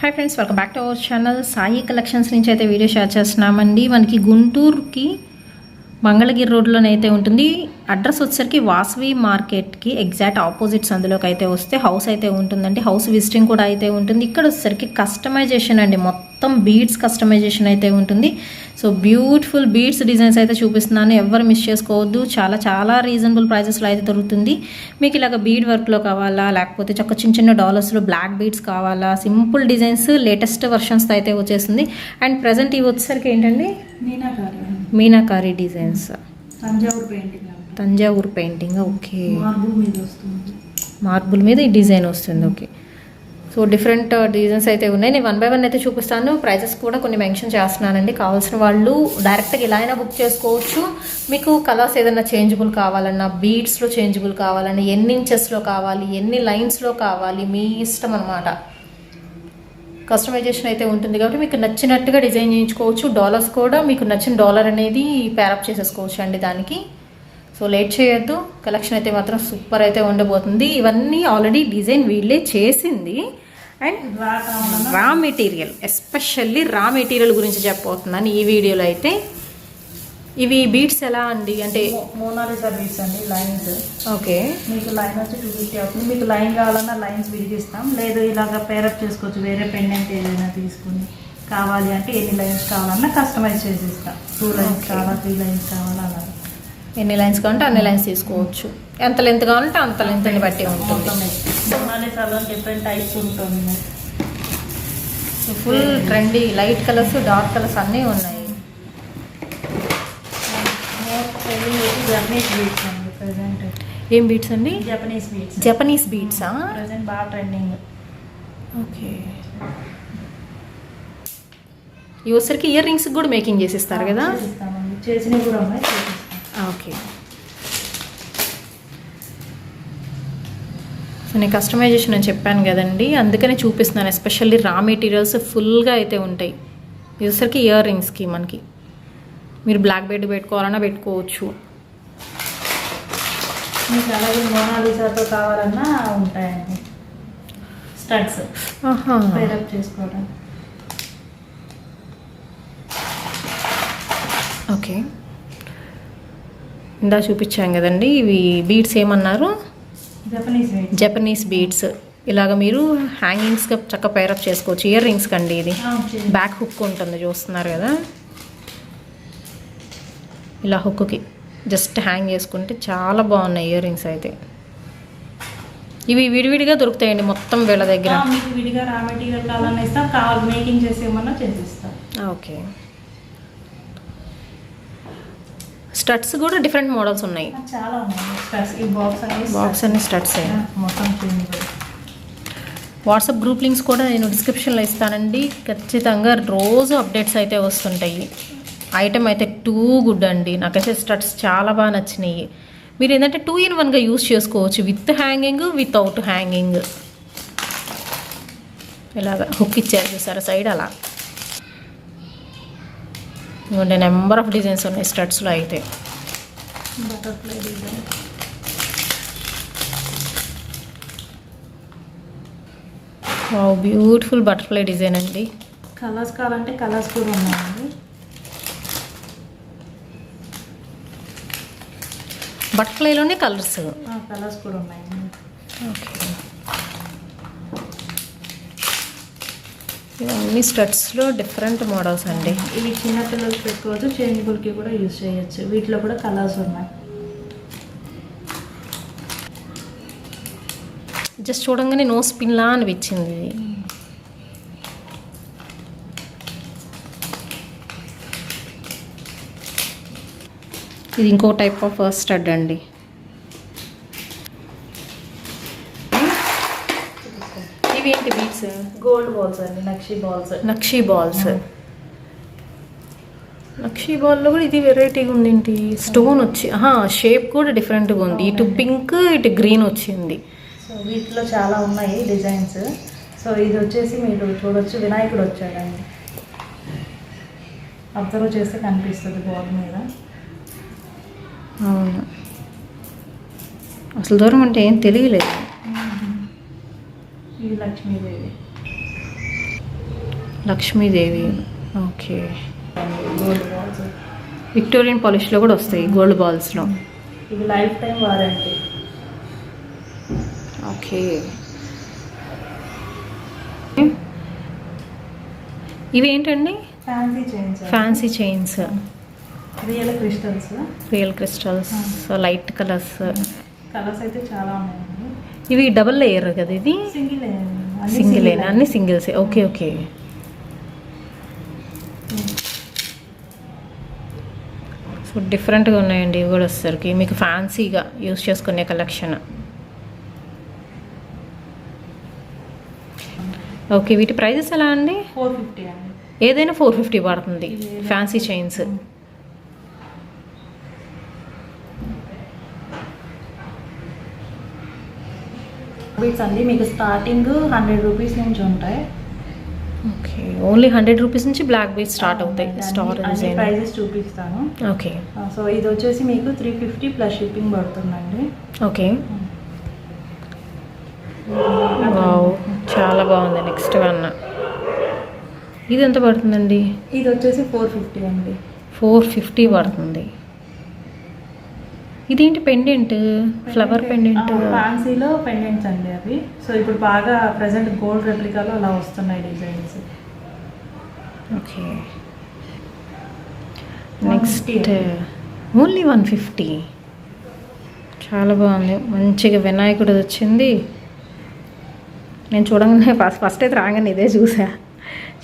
Hi friends, welcome back to our channel. Sai collections నుంచి అయితే video share చేస్తున్నామండి. మనకి గుంటూరుకి మంగళగిరి రోడ్లోనైతే ఉంటుంది. అడ్రస్ వచ్చేసరికి వాసవి మార్కెట్కి ఎగ్జాక్ట్ ఆపోజిట్స్ అందులోకి అయితే వస్తే హౌస్ అయితే ఉంటుందండి. హౌస్ విజిటింగ్ కూడా అయితే ఉంటుంది. ఇక్కడ వచ్చేసరికి కస్టమైజేషన్ అండి, మొత్తం బీడ్స్ కస్టమైజేషన్ అయితే ఉంటుంది. సో బ్యూటిఫుల్ బీడ్స్ డిజైన్స్ అయితే చూపిస్తున్నాను, ఎవరు మిస్ చేసుకోవద్దు. చాలా చాలా రీజనబుల్ ప్రైజెస్లో అయితే దొరుకుతుంది. మీకు ఇలాగ బీడ్ వర్క్లో కావాలా, లేకపోతే చక్క చిన్న చిన్న డాలర్స్లో బ్లాక్ బీడ్స్ కావాలా, సింపుల్ డిజైన్స్ లేటెస్ట్ వర్షన్స్తో అయితే వచ్చేస్తుంది. అండ్ ప్రజెంట్ ఇవి వచ్చేసరికి ఏంటండి, meenakari designs, Thanjavur painting. Okay, marble మీద ఈ డిజైన్ వస్తుంది. ఓకే, సో డిఫరెంట్ డిజైన్స్ అయితే ఉన్నాయి. నేను 1 by 1 అయితే చూపిస్తాను. ప్రైజెస్ కూడా కొన్ని మెన్షన్ చేస్తున్నానండి. కావాల్సిన వాళ్ళు డైరెక్ట్గా ఇలా అయినా బుక్ చేసుకోవచ్చు. మీకు కలర్స్ ఏదైనా చేంజబుల్ కావాలన్నా, బీడ్స్లో చేంజబుల్ కావాలన్నా, ఎన్ని ఇంచెస్లో కావాలి, ఎన్ని లైన్స్లో కావాలి, మీ ఇష్టం అనమాట. కస్టమైజేషన్ అయితే ఉంటుంది కాబట్టి మీకు నచ్చినట్టుగా డిజైన్ చేయించుకోవచ్చు. డాలర్స్ కూడా మీకు నచ్చిన డాలర్ అనేది పేరప్ చేసేసుకోవచ్చు అండి దానికి. సో లేట్ చేయొద్దు, కలెక్షన్ అయితే మాత్రం సూపర్ అయితే ఉండబోతుంది. ఇవన్నీ ఆల్రెడీ డిజైన్ వీళ్ళే చేసింది. And raw material, especially raw material గురించి చెప్పబోతున్నాను ఈ వీడియోలో అయితే. ఇవి బీడ్స్ ఎలా అండి అంటే మోనాలిసా బీడ్స్ అండి, లైన్స్. ఓకే, మీకు లైన్ వచ్చి 250 అవుతుంది. మీకు లైన్ కావాలన్నా లైన్స్ విడిగిస్తాం, లేదు ఇలాగ పేరప్ చేసుకోవచ్చు. వేరే పెండెంట్ ఏదైనా తీసుకుని కావాలి అంటే ఎన్ని లైన్స్ కావాలన్నా కస్టమైజ్ చేసి ఇస్తాం. 2 లైన్స్ కావాలా, 3 లైన్స్ కావాలా, అలా ఎన్ని లైన్స్ కావాలంటే అన్ని లైన్స్ తీసుకోవచ్చు. ఎంత లెంత్ కావాలంటే అంత లెంత్ని బట్టి ఉంటుంది. మోనాలిసాలో డిఫరెంట్ టైప్స్ ఉంటుంది. Full trendy light colours, dark colours అన్నీ ఉన్నాయి. జపనీస్ బీడ్స్ అండి ప్రెసెంట్. ఏం బీడ్స్ అండి? Japanese beads. జపనీస్ బీడ్సా? ప్రెసెంట్ బాగా ట్రెండింగ్. ఓకే, యూసర్కి ఇయర్ రింగ్స్ కూడా మేకింగ్ చేసిస్తారు కదా? చేసినవి కూడా ఉన్నాయి. ఓకే, సో నేను కస్టమైజేషన్ అని చెప్పాను కదండి, అందుకనే చూపిస్తున్నాను. ఎస్పెషల్లీ రా మెటీరియల్స్ ఫుల్గా అయితే ఉంటాయి. యూసర్కి ఇయర్ రింగ్స్కి మనకి మీరు బ్లాక్ బెడ్ పెట్టుకోవాలన్నా పెట్టుకోవచ్చు. మీకు అలాగే మోనాలిసాతో కావాలన్నా ఉంటాయండి స్టడ్స్ పేరప్ చేసుకోవడం. ఓకే, ఇందా చూపించాం కదండి, ఇవి బీడ్స్ ఏమన్నారు? Japanese beads. ఇలాగ మీరు హ్యాంగింగ్స్గా చక్క పేరప్ చేసుకోవచ్చు. ఇయర్ రింగ్స్ కండి, ఇది బ్యాక్ హుక్ ఉంటుంది చూస్తున్నారు కదా, ఇలా హుక్కి జస్ట్ హ్యాంగ్ చేసుకుంటే చాలా బాగున్నాయి ఇయర్ రింగ్స్ అయితే. ఇవి విడివిడిగా దొరుకుతాయండి మొత్తం వీళ్ళ దగ్గర. మీకు విడిగా రా మెటీరియల్ కావాలన్నా ఇస్తాం, కావాలి మేకింగ్ చేసేమన్నా చేసిస్తాం. ఓకే, స్టడ్స్ కూడా డిఫరెంట్ మోడల్స్ ఉన్నాయి, చాలా ఉన్నాయి స్టడ్స్. ఈ బాక్స్ అన్ని స్టడ్స్ మొత్తం వాట్సాప్ గ్రూప్ లింక్స్ కూడా నేను డిస్క్రిప్షన్లో ఇస్తానండి. ఖచ్చితంగా రోజు అప్డేట్స్ అయితే వస్తుంటాయి. ఐటమ్ అయితే టూ గుడ్ అండి, నాకైతే స్టడ్స్ చాలా బాగా నచ్చినాయి. మీరు ఏంటంటే 2 in 1గా యూస్ చేసుకోవచ్చు, విత్ హ్యాంగింగ్, వితౌట్ హ్యాంగింగ్. ఇలాగ హుక్ ఇచ్చారు చూసారా సైడ్, అలా ఇవ్వండి. నెంబర్ ఆఫ్ డిజైన్స్ ఉన్నాయి స్టడ్స్లో అయితే. Butterfly design, wow, beautiful butterfly design అండి. కలర్స్ కావాలంటే కలర్స్ కూడా ఉన్నాయండి. బటర్ఫ్లైలోనే కలర్స్ కూడా ఉన్నాయి. ఓకే, ఇవన్నీ స్టడ్స్లో డిఫరెంట్ మోడల్స్ అండి. ఇవి చిన్న పిల్లలకి పెట్టుకోవచ్చు, చేంజబుల్కి కూడా యూజ్ చేయొచ్చు. వీటిలో కూడా కలర్స్ ఉన్నాయి. జస్ట్ చూడంగానే నో స్పిన్లా అనిపించింది. ఇది ఇంకో టైప్ ఆఫ్ స్టడ్ అండి. ఇవి ఏంటి బీడ్స్? గోల్డ్ బాల్స్ అండి, నక్షీ బాల్స్. నక్షీ బాల్లో కూడా ఇది వెరైటీగా ఉంది ఏంటి? స్టోన్ వచ్చి షేప్ కూడా డిఫరెంట్గా ఉంది. ఇటు పింక్, ఇటు గ్రీన్ వచ్చింది. సో వీటిలో చాలా ఉన్నాయి డిజైన్స్. సో ఇది వచ్చేసి మీరు చూడొచ్చు, వినాయకుడు వచ్చాడండి. అబ్జర్వ్ చేస్తే కనిపిస్తుంది బోర్డు మీద. అవును, అసలు దూరం అంటే ఏం తెలియలేదు. ఇది Lakshmidevi. Lakshmidevi. Okay. Gold balls. Victorian పాలిష్లో కూడా వస్తాయి గోల్డ్ బాల్స్లో. ఇవి లైఫ్ టైం వారంటీ. ఓకే. ఇవి ఏంటండి? Fancy chains. Fancy chains. Real crystals. Real crystals, light colours. Colours అయితే చాలా ఉన్నాయండి. ఇవి డబుల్ లేయర్ కదా? ఇది సింగిల్ సింగిల్ అన్ని సింగిల్సే. Okay okay. సో డిఫరెంట్గా ఉన్నాయండి ఇవి కూడా వచ్చేసరికి మీకు ఫ్యాన్సీగా యూస్ చేసుకునే కలెక్షన్. ఓకే. వీటి ప్రైజెస్ ఎలా అండి? 450 అండి. ఏదైనా 450 పడుతుంది ఫ్యాన్సీ చైన్స్. బీట్స్ అండి మీకు స్టార్టింగ్ 100 రూపీస్ నుంచి ఉంటాయి. ఓకే. ఓన్లీ 100 రూపీస్ నుంచి బ్లాక్ బీట్స్ స్టార్ట్ అవుతాయి. స్టార్ డిజైన్ ప్రైజెస్ చూపిస్తాను. ఓకే. సో ఇది వచ్చేసి మీకు 350 ప్లస్ షిప్పింగ్ పడుతుందండి. ఓకే. వావ్, చాలా బాగుంది. నెక్స్ట్ వన్ ఇది ఎంత పడుతుందండి? ఇది వచ్చేసి 450 అండి. 450 పడుతుంది. ఇదేంటి పెండెంట్? Flower pendant. ఫ్యాన్సీలో పెండెంట్స్ అండి అవి. సో ఇప్పుడు బాగా ప్రజెంట్ గోల్డ్ రెప్లికాలో అలా వస్తున్నాయి డిజైన్స్. ఓకే. Next only 150. చాలా బాగుంది. మంచిగా వినాయకుడు వచ్చింది. నేను చూడగానే ఫస్ట్ అయితే రాగానే ఇదే చూసా.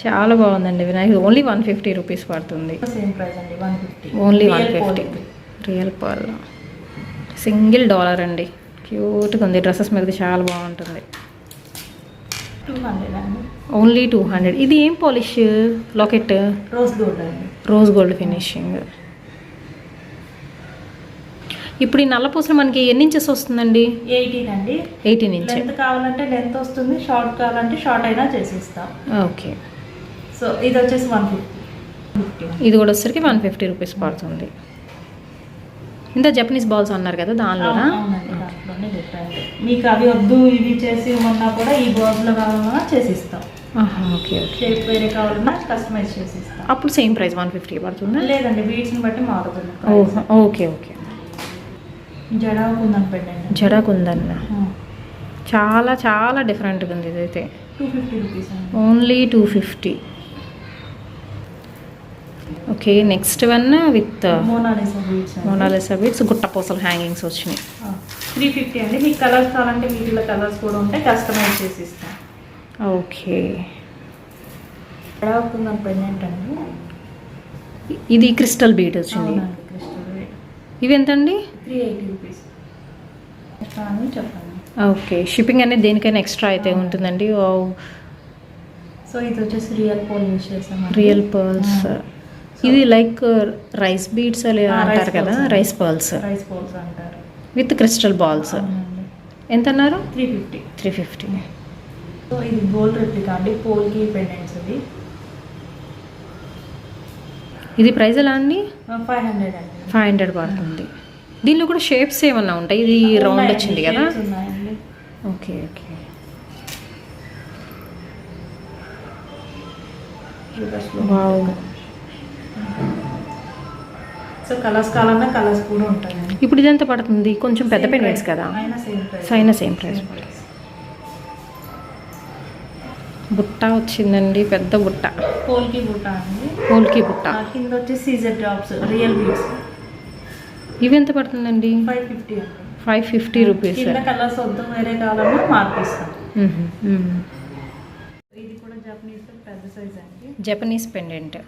చాలా బాగుందండి వినాయకుడు. ఓన్లీ 150 రూపీస్ పడుతుంది. సేమ్ ప్రైస్ అండి 150. ఓన్లీ 150. రియల్ పర్ల్ సింగిల్ $1 అండి. క్యూట్గా ఉంది. డ్రెస్సెస్ మీద చాలా బాగుంటుంది. 200 అండి. ఓన్లీ 200. ఇది ఏం పాలిష్? లాకెట్. రోజ్ గోల్డ్ అండి. Rose gold finishing. ఇప్పుడు ఈ నల్ల పూసలు మనకి ఎన్ని ఇంచెస్ వస్తుందండి? 18 అండి. 18 ఇంచ్. లెంత్ కావాలంటే లెంత్ వస్తుంది, షార్ట్ కావాలంటే షార్ట్ అయినా చేసిస్తాం. ఓకే. సో ఇది వచ్చేసి 150. ఇది కూడా వచ్చేసరికి 150 రూపీస్ పడుతుంది. ఇంత జపనీస్ బాల్స్ అన్నారు కదా దానిలోనా? అవునండి, దాంట్లోనే డిఫరెంట్. మీకు అవి వద్దు ఇవి చేసి ఇవ్వమన్నా కూడా ఈ బాల్స్లో కావాలన్నా చేసిస్తాం. Okay okay. షేప్ వేరే కావాలన్నా కస్టమైజ్ చేసిస్తాం. అప్పుడు సేమ్ ప్రైస్ 150 పడుతుందా? లేదండి, బీట్స్ని బట్టి మారుతుంది. Okay okay. జడా కుందన్ పెట్టండి. జడా కుందన్ చాలా చాలా డిఫరెంట్గా ఉంది. ఇదైతే 250 రూపీస్ అండి. Only 250. Okay. Next one with Mona Lisa beads గుట్ట పూసలు హ్యాంగింగ్స్ వచ్చినాయి. 350 అండి. మీకు కలర్స్ కావాలంటే వీటిలో కలర్స్ కూడా ఉంటాయి, కస్టమైజ్ చేసి ఇస్తాం. ఓకే. జడా కుందన్ పెండెంట్ అండి. ఇది క్రిస్టల్ బీట్ వచ్చింది. ఇవి ఎంత అండి? 380 రూపీస్. అని చెప్పండి. ఓకే. షిప్పింగ్ అనేది దేనికైనా ఎక్స్ట్రా అయితే ఉంటుందండి. సో ఇది వచ్చేసి రియల్ పర్ల్ యూజ్ చేస్తాం. Real pearls. ఇది లైక్ రైస్ బీడ్స్ అలా అంటారు కదా? రైస్ పర్ల్స్ అంటారు. With crystal balls. ఎంత అన్నారు? 350. 350. సో ఇది గోల్డ్ రెప్లికా అండి. పోల్కి పెండెంట్స్ ఇది. ఇది ప్రైస్ ఎలా అండి? 500 అండి. 500 పడుతుంది. దీనిలో కూడా షేప్స్ ఏమన్నా ఉంటాయి? ఇది రౌండ్ వచ్చింది కదా? Okay okay. Wow. So colours కావాలన్నా కలర్స్ కూడా ఉంటాయి. ఇప్పుడు ఇది ఎంత పడుతుంది? కొంచెం పెద్ద పెండెంట్స్ కదా? Same price. బుట్ట వచ్చిందండి, పెద్ద బుట్ట. పోల్కి బుట్ట అండి. పోల్కి బుట్ట. కింద వచ్చి సీజర్ డ్రాప్స్ రియల్ బీడ్స్. ఇవి ఎంత పడుతుందండి? 550 అండి. 550 రూపీస్. కింద కలర్స్ వద్దు వేరే కావాలన్నా మార్పిస్తాం. ఇది కూడా జపనీస్ పెద్ద సైజ్ అండి. Japanese pendant.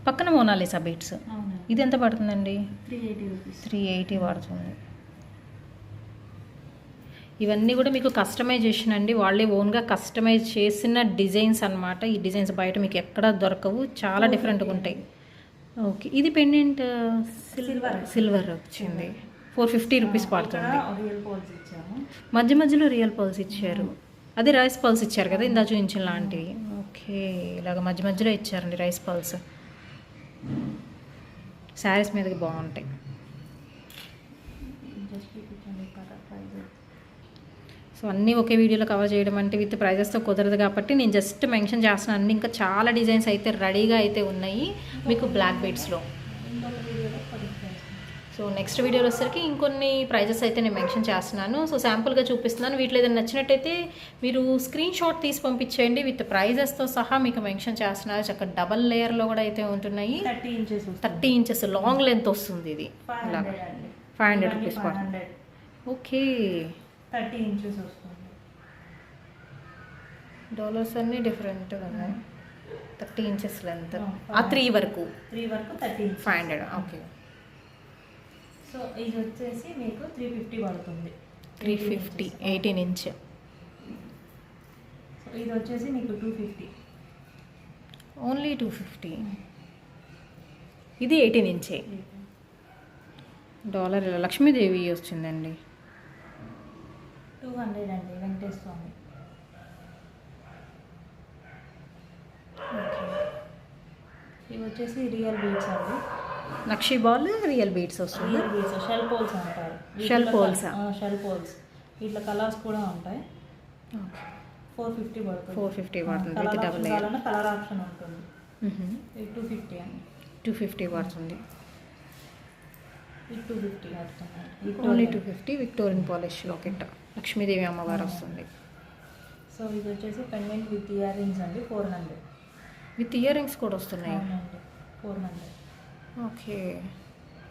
పక్కన మోనాలిసా బీట్స్. ఇది ఎంత పడుతుందండి? 380 రూపీస్. 380 పడుతుంది. ఇవన్నీ కూడా మీకు కస్టమైజేషన్ అండి. వాళ్ళే ఓన్గా కస్టమైజ్ చేసిన డిజైన్స్ అన్నమాట. ఈ డిజైన్స్ బయట మీకు ఎక్కడ దొరకవు, చాలా డిఫరెంట్గా ఉంటాయి. ఓకే. ఇది పెండెంట్ సిల్వర్ వచ్చింది. 450 రూపీస్ పడుతుంది. మధ్య మధ్యలో రియల్ పర్ల్స్ ఇచ్చారు. అదే రైస్ పర్ల్స్ ఇచ్చారు కదా ఇందా చూపించిన లాంటివి. ఓకే. ఇలాగ మధ్య మధ్యలో ఇచ్చారండి రైస్ పర్ల్స్. శారీస్ మీదకి బాగుంటాయి. సో అన్నీ ఒకే వీడియోలో కవర్ చేయడం అంటే విత్ ప్రైజెస్తో కుదరదు కాబట్టి నేను జస్ట్ మెన్షన్ చేస్తున్నాను అండి. ఇంకా చాలా డిజైన్స్ అయితే రెడీగా అయితే ఉన్నాయి మీకు బ్లాక్ బీడ్స్లో. ఇంకొక వీడియోలో కొద్దిగా సో నెక్స్ట్ వీడియోలో వచ్చేసరికి ఇంకొన్ని ప్రైజెస్ అయితే నేను మెన్షన్ చేస్తున్నాను. సో శాంపుల్గా చూపిస్తున్నాను. వీటిలో ఏదైనా నచ్చినట్టయితే మీరు స్క్రీన్ షాట్ తీసి పంపించేయండి. విత్ ప్రైజెస్తో సహా మీకు మెన్షన్ చేస్తున్నారు. చక్కగా డబల్ లేయర్లో కూడా అయితే ఉంటున్నాయి. 30 ఇంచెస్ లాంగ్ లెంత్ వస్తుంది. ఇది 500 రూపీస్ పడుతుంది. ఓకే, 30 ఇంచెస్ వస్తుంది. డాలర్స్ అన్నీ డిఫరెంట్ ఉన్నాయి. 30 ఇంచెస్ లెంత్, ఆ 3 వరకు 30 500. ఓకే, సో ఇది వచ్చేసి మీకు 350 పడుతుంది. 350 18 ఇంచ్. సో ఇది వచ్చేసి మీకు 250. ఓన్లీ 250. ఇది 18 ఇంచే. డాలర్ లక్ష్మీదేవి వచ్చిందండి. 200 అండి, వెంకటేశ్వర స్వామి. ఇవి వచ్చేసి రియల్ బీడ్స్ అండి. నక్షి బాల్ రియల్ బీడ్స్ వస్తుంది. రియల్ బీడ్స్ షెల్ పోల్స్ అంటారు. Shell pearls. Shell pearls. వీటిలో కలర్స్ కూడా ఉంటాయి. 450 పడుతుంది. 450 పడుతుంది. With double layer. Colour option ఉంటుంది. ఇది 250 అండి. 250 పడుతుంది. ఇది 250 పడుతుంది. Only 250. Victorian polish locket Lakshmidevi అమ్మవారు వస్తుంది. సో ఇది వచ్చేసి పెండెంట్ విత్ ఇయర్ రింగ్స్ అండి. 400. విత్ ఇయర్ రింగ్స్ కూడా వస్తున్నాయి. 400. ఓకే,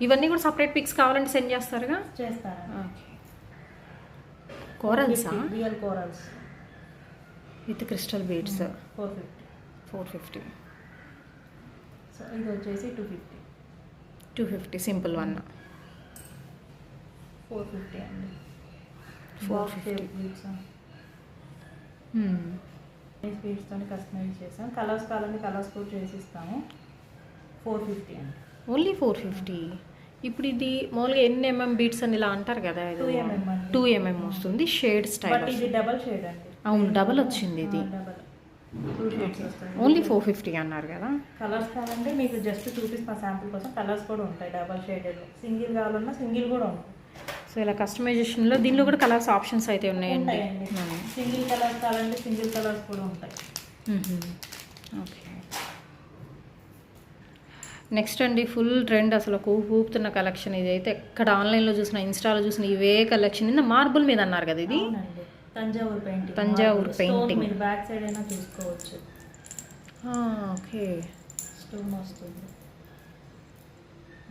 ఇవన్నీ కూడా సపరేట్ పిక్స్ కావాలంటే సెండ్ చేస్తారుగా? చేస్తారా? ఓకే, కోరల్సా? Real corals with crystal beads. 450. So ఇది వచ్చేసి 250 సింపుల్ వన్. 450 అండి. 450 బీడ్స్ బీడ్స్తో కస్టమైజ్ చేస్తాం. కలర్స్ కావాలంటే కలర్స్ కూడా చేసిస్తాము. 450 అండి. ఓన్లీ 450. ఇప్పుడు ఇది మామూలుగా NMM బీట్స్ అని ఇలా అంటారు కదా, 2mm వస్తుంది. Shade style. ఇది డబల్ షేడ్ అండి. అవును, డబల్ వచ్చింది. ఇది ఓన్లీ 450 అన్నారు కదా. కలర్స్ కావాలంటే మీకు జస్ట్ చూపిస్తున్న శాంపుల్ కోసం కలర్స్ కూడా ఉంటాయి. డబల్ షేడెడ్ సింగిల్ కావాలన్నా సింగిల్ కూడా ఉంటుంది. సో ఇలా కస్టమైజేషన్లో దీనిలో కూడా కలర్స్ ఆప్షన్స్ అయితే ఉన్నాయండి. సింగిల్ కలర్స్ కావాలంటే సింగిల్ కలర్స్ కూడా ఉంటాయి. ఓకే, నెక్స్ట్ అండి ఫుల్ ట్రెండ్ అసలు ఊపుతున్న కలెక్షన్. ఇది అయితే ఎక్కడ ఆన్లైన్లో చూసిన, ఇన్స్టాలో చూసిన ఇవే కలెక్షన్. నిన్న మార్బుల్ మీద అన్నారు కదా ఇది. తంజావూరు పెయింటింగ్. తంజావూరు పెయింటింగ్. మీరు బ్యాక్ సైడ్ అయినా చూసుకోవచ్చు. ఓకే, స్టోన్ వస్తుంది.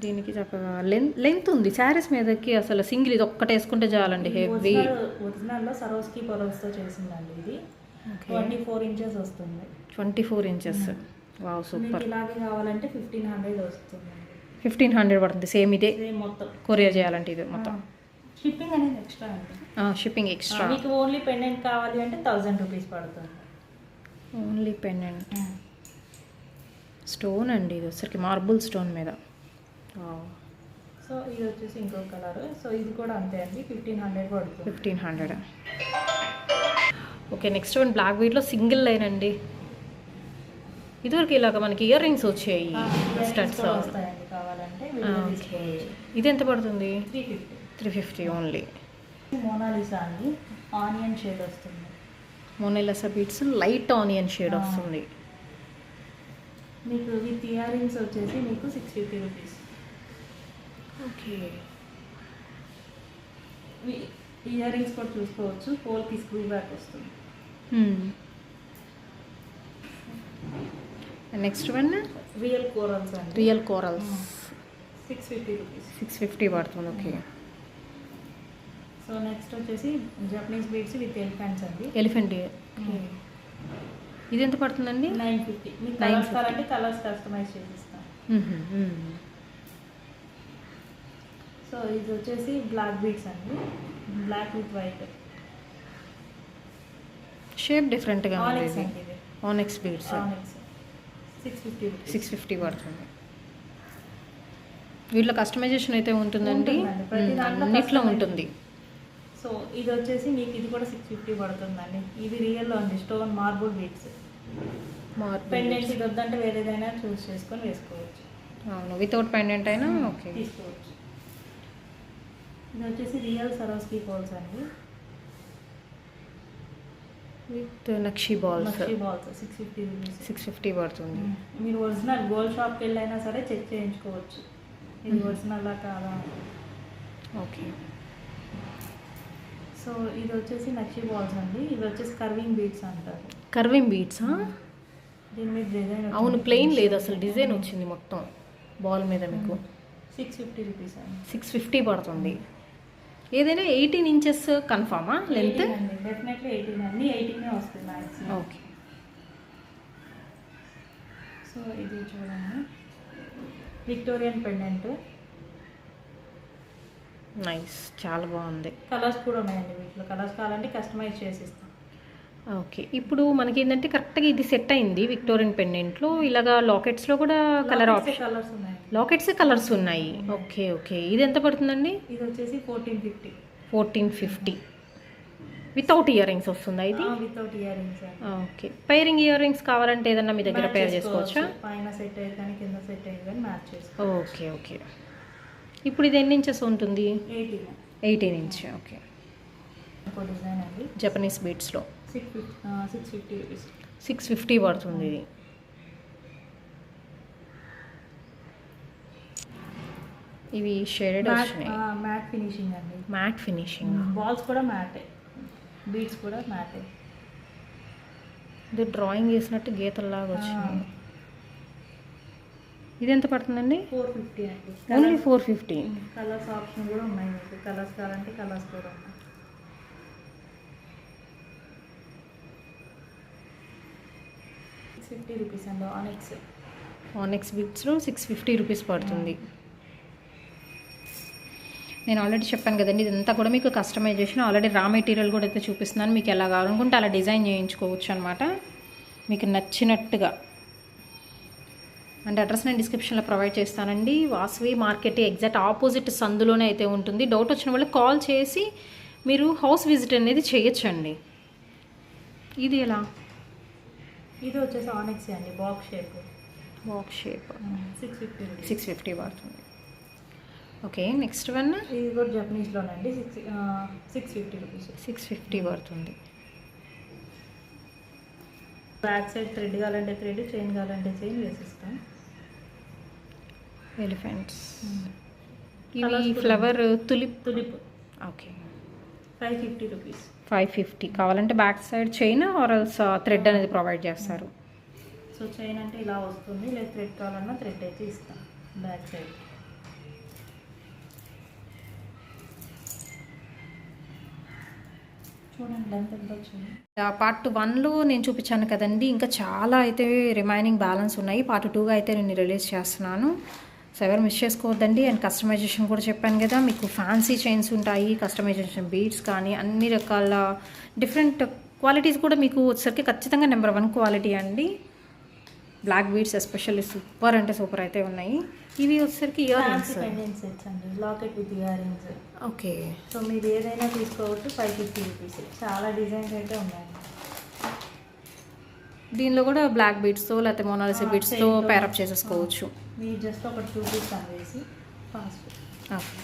దీనికి చక్కగా లెంత్ ఉంది. శారీస్ మీదకి అసలు సింగిల్ ఇది ఒక్కటి వేసుకుంటే చాలండి. హెవీ. ఒరిజినల్లో సరోస్కి పరోస్తో చేసిందండి. ఇది 24 ఇంచెస్ వస్తుంది. 24 ఇంచెస్. Wow, super. ఇలాగే కావాలంటే 1500 వస్తుంది. 1500 పడుతుంది. సేమ్ ఇదే మొత్తం కొరియర్ చేయాలంటే ఇది మొత్తం. షిప్పింగ్ అనేది ఎక్స్ట్రా అండి. Shipping extra. మీకు ఓన్లీ పెండెంట్ కావాలి అంటే 1000 రూపీస్ పడుతుంది. Only pendant. స్టోన్ అండి ఇది వచ్చరికి మార్బుల్ స్టోన్ మీద. సో ఇది వచ్చేసి ఇంకో కలర్. సో ఇది కూడా అంతే అండి, 1500 పడుతుంది. 1500. ఓకే, నెక్స్ట్ వన్ బ్లాక్ వీట్లో సింగిల్ లైన్ అండి. ఇదివరకు ఇలాగ మనకి ఇయర్ రింగ్స్ వచ్చాయి. స్టడ్స్ వస్తాయండి కావాలంటే. ఇది ఎంత పడుతుంది? 350. 350 ఓన్లీ. మోనాలిసా అండి, ఆనియన్ షేడ్ వస్తుంది. Mona Lisa beads light onion shade వస్తుంది. మీకు విత్ ఇయర్ రింగ్స్ వచ్చేసి మీకు 650 రూపీస్. ఓకే, ఇయర్ రింగ్స్ కూడా చూసుకోవచ్చు. పోల్కి స్క్రూ బ్యాక్ వస్తుంది. నెక్స్ట్ వన్ రియల్ కోరల్స్ అండి. Real corals 650 rupees. 650 పడుతుంది. ఓకే. సో నెక్స్ట్ వచ్చేసి జపనీస్ బీడ్స్ విత్ ఎలిఫెంట్స్ అండి. ఎలిఫెంట్. ఇది ఎంత పడుతుందండి? 950. మీకు కలర్స్ కావాలంటే కలర్స్ కస్టమైజ్ చేసిస్తాం. సో ఇది వచ్చేసి బ్లాక్ బీడ్స్ అండి. Black with white. షేప్ డిఫరెంట్గా ఉంది. ఆనెక్స్ బీడ్స్. 650 పడుతుంది. వీటిలో కస్టమైజేషన్ అయితే ఉంటుందండి. అన్నిట్లో ఉంటుంది. సో ఇది వచ్చేసి మీకు ఇది కూడా 650 పడుతుందండి. ఇది రియల్లో అండి, స్టోన్ మార్బుల్ బీడ్స్. పెండెంట్ ఇది వద్దంటే వేరేదైనా చూస్ చేసుకొని వేసుకోవచ్చు. అవును, వితౌట్ పెండెంట్ అయినా ఓకే తీసుకోవచ్చు. ఇది వచ్చేసి రియల్ సరోస్కి పోల్స్ అండి. With nakshi balls nakshi balls 650 rupees. 650 పడుతుంది. మీరు ఒరిజినల్ గోల్డ్ షాప్కి వెళ్ళైనా సరే చెక్ చేయించుకోవచ్చు ఇది ఒరిజినల్లా కాదా. ఓకే. సో ఇది వచ్చేసి నక్షి బాల్స్ అండి. ఇది వచ్చేసి కర్వింగ్ బీడ్స్ అంటారు. కర్వింగ్ బీడ్సా? దీని మీద డిజైన్ అవును, ప్లెయిన్ లేదు అసలు, డిజైన్ వచ్చింది మొత్తం బాల్ మీద. మీకు 650 రూపీస్ అండి. 650 పడుతుంది. ఏదైనా 18 ఇంచెస్ కన్ఫామా లెంత్? డెఫినెట్లీ 18 అన్ని 18 వస్తుంది మ్యాక్సిమం. ఓకే. సో ఇది చూడండి, విక్టోరియన్ పెండెంట్. నైస్, చాలా బాగుంది. కలర్స్ కూడా ఉన్నాయండి వీటిలో. కలర్స్ కావాలంటే కస్టమైజ్ చేసిస్తాం. ఓకే. ఇప్పుడు మనకి ఏంటంటే కరెక్ట్గా ఇది సెట్ అయింది విక్టోరియన్ పెండెంట్లో. ఇలాగా లాకెట్స్లో కూడా కలర్ ఆప్షన్, కలర్స్ ఉన్నాయి. లాకెట్స్ కలర్స్ ఉన్నాయి. Okay okay. ఇది ఎంత పడుతుందండి? ఇది వచ్చేసి 1450. 1450 వితౌట్ ఇయర్ రింగ్స్ వస్తుందా ఇది? Without earrings. ఓకే. పైరింగ్ ఇయర్ రింగ్స్ కావాలంటే ఏదన్నా మీ దగ్గర పేర్ చేసుకోవచ్చా? పైన సెట్ అయ్యి కానీ కింద సెట్ అయ్యి కానీ మ్యాచ్ చేసుకోవచ్చు. Okay okay. ఇప్పుడు ఇది ఎన్ని ఇంచెస్ ఉంటుంది? 18 ఇంచ్. ఓకే. ఇంకో డిజైన్ అండి, జపనీస్ బీట్స్లో 650 రూపీస్. 650 పడుతుంది ఇది. ఇవి షేడెడ్ వచ్చినాయి. మ్యాట్ ఫినిషింగ్ అండి. Matte finishing. బాల్స్ కూడా మ్యాటే, బీడ్స్ కూడా మ్యాటే. ఇది డ్రాయింగ్ చేసినట్టు గీతల్లాగా వచ్చింది. ఇది ఎంత పడుతుందండి? 450 అండి. ఓన్లీ 450. కలర్స్ ఆప్షన్ కూడా ఉన్నాయి మీకు. కలర్స్ కావాలంటే కలర్స్ కూడా ఉన్నాయి. 650 రూపీస్ అండి. ఆనెక్స్ బీట్స్లో 650 రూపీస్ పడుతుంది. నేను ఆల్రెడీ చెప్పాను కదండి, ఇదంతా కూడా మీకు కస్టమైజేషన్. ఆల్రెడీ రా మెటీరియల్ కూడా అయితే చూపిస్తున్నాను. మీకు ఎలా కావాలనుకుంటే అలా డిజైన్ చేయించుకోవచ్చు అనమాట, మీకు నచ్చినట్టుగా. అండ్ అడ్రస్ నేను డిస్క్రిప్షన్లో ప్రొవైడ్ చేస్తానండి. వాసవి మార్కెట్ ఎగ్జాక్ట్ ఆపోజిట్ సందులోనే అయితే ఉంటుంది. డౌట్ వచ్చిన వాళ్ళు కాల్ చేసి మీరు హౌస్ విజిట్ అనేది చేయొచ్చండి. ఇది ఎలా? ఇది వచ్చేసి ఆనెక్స్ అండి, బాక్స్ షేప్. 650 పడుతుంది. ఓకే. నెక్స్ట్ వన్, ఇది కూడా జపనీస్లోనండి. 650 రూపీస్. 650 పడుతుంది. బ్యాక్ సైడ్ థ్రెడ్ కావాలంటే థ్రెడ్, చైన్ కావాలంటే చైన్ వేసిస్తాం. ఎలిఫెంట్స్. ఇవి ఫ్లవర్ తులిప్. ఓకే. 550 రూపీస్. 550 కావాలంటే back side chain or else thread అనేది ప్రొవైడ్ చేస్తారు. సో చైన్ అంటే ఇలా వస్తుంది, లేదా థ్రెడ్ కావాలన్నా థ్రెడ్ అయితే ఇస్తాం బ్యాక్ సైడ్. చూడండి లెంత్ ఎంత వచ్చింది. పార్ట్ 1లో నేను చూపించాను కదండి, ఇంకా చాలా అయితే రిమైనింగ్ బ్యాలెన్స్ ఉన్నాయి. పార్ట్ 2గా అయితే నేను రిలీజ్ చేస్తున్నాను. సో ఎవరు మిస్ చేసుకోవద్దండి. అండ్ కస్టమైజేషన్ కూడా చెప్పాను కదా, మీకు ఫ్యాన్సీ చైన్స్ ఉంటాయి, కస్టమైజేషన్ బీడ్స్ కానీ అన్ని రకాల డిఫరెంట్ క్వాలిటీస్ కూడా మీకు వచ్చేసరికి ఖచ్చితంగా నెంబర్ 1 క్వాలిటీ అండి. బ్లాక్ బీడ్స్ ఎస్పెషల్లీ సూపర్ అంటే సూపర్ అయితే ఉన్నాయి. ఇవి వచ్చేసరికి ఇయర్ రింగ్స్ సెట్స్ అండి, locket with ear rings. Okay. So మీరు ఏదైనా తీసుకోవచ్చు. 550 రూపీస్. చాలా డిజైన్స్ అయితే ఉన్నాయి. దీనిలో కూడా బ్లాక్ బీడ్స్తో లేకపోతే మోనాలిసా బీడ్స్తో పేరప్ చేసేసుకోవచ్చు. మీరు జస్ట్ ఒకటి చూపిస్తాను వేసి ఫాస్ట్. ఓకే.